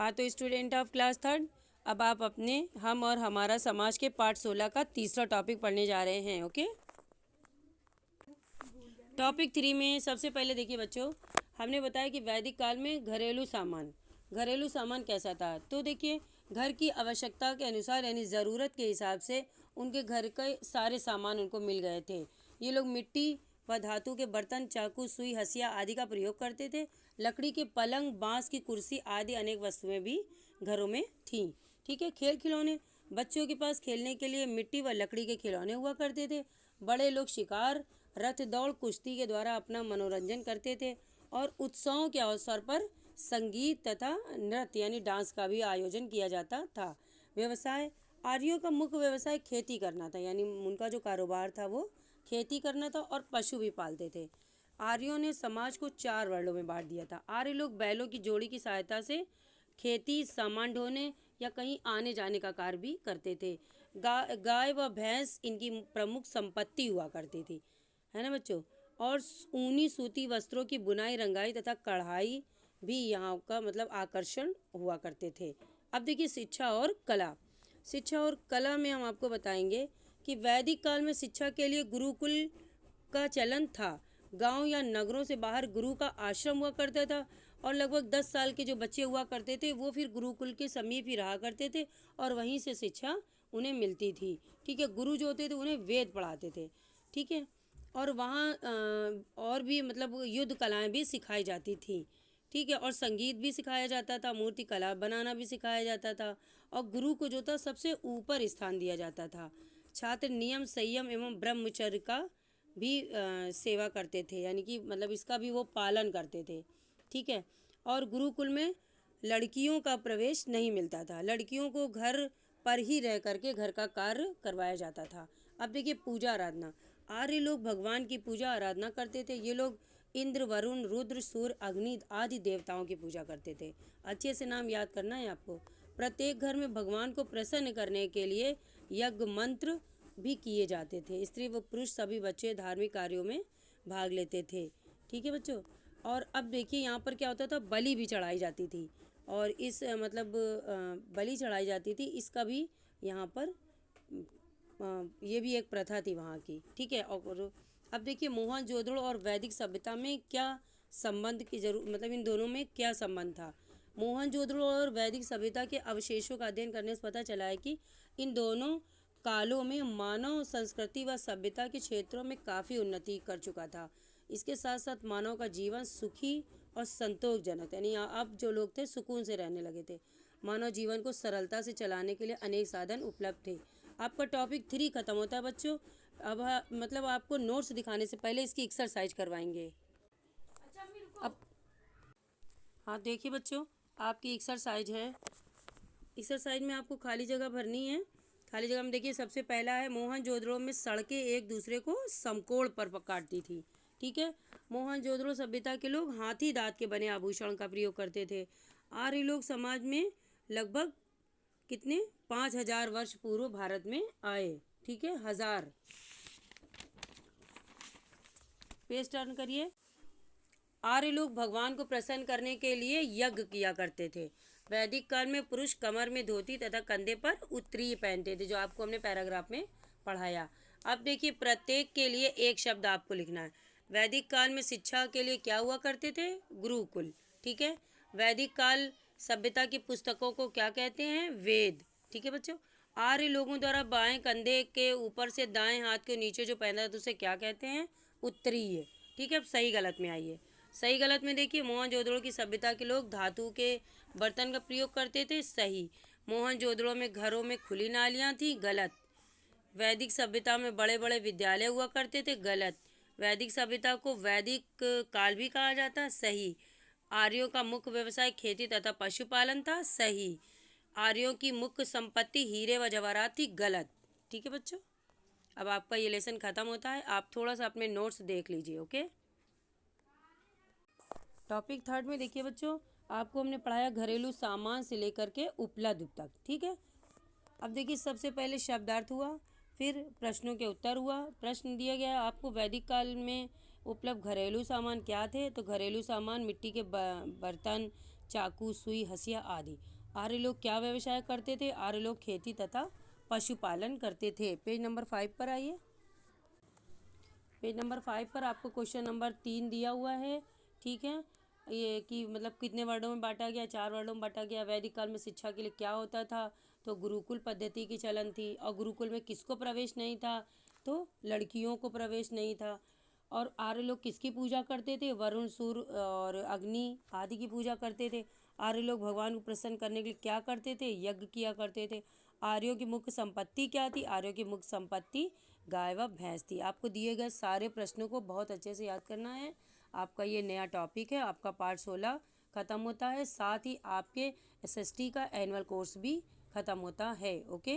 हाँ तो student of class third, अब आप अपने हम और हमारा समाज के पार्ट 16 का तीसरा टॉपिक पढ़ने जा रहे हैं। ओके, टॉपिक 3 में सबसे पहले देखिए बच्चों, हमने बताया कि वैदिक काल में घरेलू सामान कैसा था। तो देखिए, घर की आवश्यकता के अनुसार यानी ज़रूरत के हिसाब से उनके घर के सारे सामान उनको मिल गए थे। ये लोग मिट्टी व धातु के बर्तन, चाकू, सुई, हसिया आदि का प्रयोग करते थे। लकड़ी के पलंग, बांस की कुर्सी आदि अनेक वस्तुएं भी घरों में थीं। ठीक है, खेल खिलौने, बच्चों के पास खेलने के लिए मिट्टी व लकड़ी के खिलौने हुआ करते थे। बड़े लोग शिकार, रथ दौड़, कुश्ती के द्वारा अपना मनोरंजन करते थे और उत्सवों के अवसर पर संगीत तथा नृत्य यानी डांस का भी आयोजन किया जाता था। व्यवसाय, आर्यों का मुख्य व्यवसाय खेती करना था, यानी उनका जो कारोबार था वो खेती करना था और पशु भी पालते थे। आर्यों ने समाज को 4 वर्गों में बांट दिया था। आर्य लोग बैलों की जोड़ी की सहायता से खेती, सामान ढोने या कहीं आने जाने का कार्य भी करते थे। गाय व भैंस इनकी प्रमुख संपत्ति हुआ करती थी, है ना बच्चों। और ऊनी सूती वस्त्रों की बुनाई, रंगाई तथा कढ़ाई भी यहाँ का मतलब आकर्षण हुआ करते थे। अब देखिए शिक्षा और कला में हम आपको बताएंगे कि वैदिक काल में शिक्षा के लिए गुरुकुल का चलन था। गांव या नगरों से बाहर गुरु का आश्रम हुआ करता था और लगभग 10 साल के जो बच्चे हुआ करते थे वो फिर गुरुकुल के समीप ही रहा करते थे और वहीं से शिक्षा उन्हें मिलती थी। ठीक है, गुरु जो होते थे उन्हें वेद पढ़ाते थे। ठीक है, और वहाँ और भी मतलब युद्ध कलाएं भी सिखाई जाती थी। ठीक है, और संगीत भी सिखाया जाता था, मूर्ति कला बनाना भी सिखाया जाता था और गुरु को जो था सबसे ऊपर स्थान दिया जाता था। छात्र नियम, संयम एवं ब्रह्मचर्य का भी सेवा करते थे, यानी कि मतलब इसका भी वो पालन करते थे। ठीक है, और गुरुकुल में लड़कियों का प्रवेश नहीं मिलता था। लड़कियों को घर पर ही रह करके घर का कार्य करवाया जाता था। अब देखिए पूजा आराधना, आर्य लोग भगवान की पूजा आराधना करते थे। ये लोग इंद्र, वरुण, रुद्र, सूर्य, अग्नि आदि देवताओं की पूजा करते थे। अच्छे से नाम याद करना है आपको। प्रत्येक घर में भगवान को प्रसन्न करने के लिए यज्ञ मंत्र भी किए जाते थे। स्त्री व पुरुष सभी बच्चे धार्मिक कार्यों में भाग लेते थे। ठीक है बच्चों, और अब देखिए यहाँ पर क्या होता था, बलि भी चढ़ाई जाती थी और इस मतलब बलि चढ़ाई जाती थी, इसका भी यहाँ पर ये भी एक प्रथा थी वहाँ की। ठीक है, और अब देखिए मोहनजोदड़ो और वैदिक सभ्यता में क्या संबंध की मतलब इन दोनों में क्या संबंध था। मोहनजोदड़ो और वैदिक सभ्यता के अवशेषों का अध्ययन करने से पता चला है कि इन दोनों कालों में मानव संस्कृति व सभ्यता के क्षेत्रों में काफ़ी उन्नति कर चुका था। इसके साथ साथ मानव का जीवन सुखी और संतोषजनक, यानी अब जो लोग थे सुकून से रहने लगे थे। मानव जीवन को सरलता से चलाने के लिए अनेक साधन उपलब्ध थे। आपका टॉपिक 3 खत्म होता है बच्चों। अब मतलब आपको नोट्स दिखाने से पहले इसकी एक्सरसाइज करवाएंगे। अब हाँ देखिए बच्चों, आपकी एक्सरसाइज है। एक्सरसाइज में आपको खाली जगह भरनी है। खाली जगह में देखिए सबसे पहला है, मोहनजोदड़ो में सड़कें एक दूसरे को समकोण पर काटती थी। ठीक है, मोहनजोदड़ो सभ्यता के लोग हाथी दांत के बने आभूषण का प्रयोग करते थे। आर्य लोग समाज में लगभग कितने 5000 वर्ष पूर्व भारत में आए। ठीक है, 1000 पेज टर्न करिए। आर्य लोग भगवान को प्रसन्न करने के लिए यज्ञ किया करते थे। वैदिक काल में पुरुष कमर में धोती तथा कंधे पर उत्तरीय पहनते थे, जो आपको हमने पैराग्राफ में पढ़ाया। अब देखिए प्रत्येक के लिए एक शब्द आपको लिखना है। वैदिक काल में शिक्षा के लिए क्या हुआ करते थे, गुरुकुल। ठीक है, वैदिक काल सभ्यता की पुस्तकों को क्या कहते हैं, वेद। ठीक है बच्चों, आर्य लोगों द्वारा बाएं कंधे के ऊपर से दाएं हाथ के नीचे जो पहना था उसे क्या कहते हैं, उत्तरीय। ठीक है, अब सही गलत में आइए। सही गलत में देखिए, मोहनजोदड़ो की सभ्यता के लोग धातु के बर्तन का प्रयोग करते थे। सही। मोहनजोदड़ो में घरों में खुली नालियाँ थी। गलत। वैदिक सभ्यता में बड़े बड़े विद्यालय हुआ करते थे। गलत। वैदिक सभ्यता को वैदिक काल भी कहा जाता है। सही। आर्यों का मुख्य व्यवसाय खेती तथा पशुपालन था। सही। आर्यों की मुख्य संपत्ति हीरे व जवाहरात थी। गलत। ठीक है बच्चों, अब आपका ये लेसन ख़त्म होता है। आप थोड़ा सा अपने नोट्स देख लीजिए। ओके, टॉपिक 3 में देखिए बच्चों, आपको हमने पढ़ाया घरेलू सामान से लेकर के उपलब्ध तक। ठीक है, अब देखिए सबसे पहले शब्दार्थ हुआ, फिर प्रश्नों के उत्तर हुआ। प्रश्न दिया गया आपको, वैदिक काल में उपलब्ध घरेलू सामान क्या थे। तो घरेलू सामान मिट्टी के बर्तन, चाकू, सुई, हसिया आदि। आर्य लोग क्या व्यवसाय करते थे? आर्य लोग खेती तथा पशुपालन करते थे। पेज नंबर 5 पर आइए। पेज नंबर 5 पर आपको क्वेश्चन नंबर 3 दिया हुआ है। ठीक है, ये कि मतलब कितने वर्डों में बांटा गया? 4 वर्डों में बांटा गया। वैदिक काल में शिक्षा के लिए क्या होता था? तो गुरुकुल पद्धति की चलन थी। और गुरुकुल में किसको प्रवेश नहीं था? तो लड़कियों को प्रवेश नहीं था। और आर्य लोग किसकी पूजा करते थे? वरुण, सूर्य और अग्नि आदि की पूजा करते थे। आर्य लोग भगवान को प्रसन्न करने के लिए क्या करते थे? यज्ञ किया करते थे। आर्यों की मुख्य संपत्ति क्या थी? आर्यों की मुख्य संपत्ति गाय व भैंस थी। आपको दिए गए सारे प्रश्नों को बहुत अच्छे से याद करना है। आपका ये नया टॉपिक है, आपका पार्ट 16 ख़त्म होता है। साथ ही आपके SST का एनुअल कोर्स भी ख़त्म होता है। ओके।